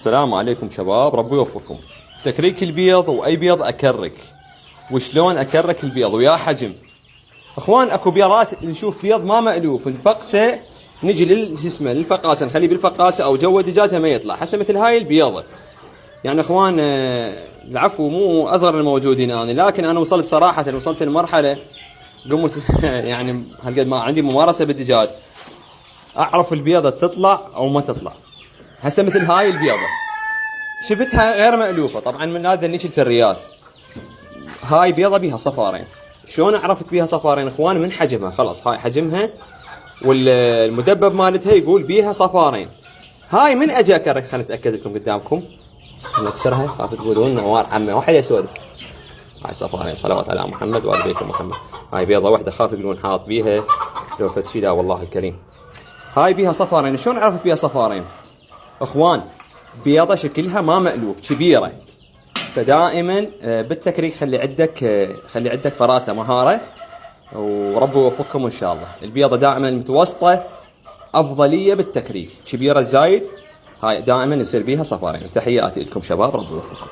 السلام عليكم شباب، ربي يوفقكم. تكريك البيض واي بيض اكرك، وشلون اكرك البيض ويا حجم. اخوان اكو بيضات نشوف بيض ما مألوف نفقسه، نجي للفقاسه نخليه بالفقاسه او جوا دجاجه ما يطلع هسه مثل هاي البيضه. يعني اخوان العفو مو اصغر الموجودين لكن انا وصلت صراحه لمرحله قمت يعني هالقد ما عندي ممارسه بالدجاج اعرف البيضه تطلع او ما تطلع. هسه مثل هاي البيضه شفتها غير مألوفه طبعا من هذا النيش الفريات. هاي بيضه بيها صفارين. شلون عرفت بيها صفارين اخوان؟ من حجمها، خلاص هاي حجمها والمدبب مالتها يقول بيها صفارين. هاي من اجي اكرك خليني اتاكد لكم قدامكم نكسرها خاف تقولون نوار عمي واحد يسولف. هاي صفارين صلوات على محمد وآل بيت محمد. هاي بيضه واحده خاف يقولون حاط بيها لو فتشي، لا والله الكريم. هاي بيها صفارين. شلون عرفت بيها صفارين اخوان؟ بيضه شكلها ما مألوف كبيره، فدائما بالتكريك خلي عندك فراسه مهاره، وربي يوفقكم ان شاء الله. البيضه دائما متوسطه افضليه بالتكريك، كبيره الزايد هاي دائما يصير بيها صفارين. تحياتي لكم شباب، ربي يوفقكم.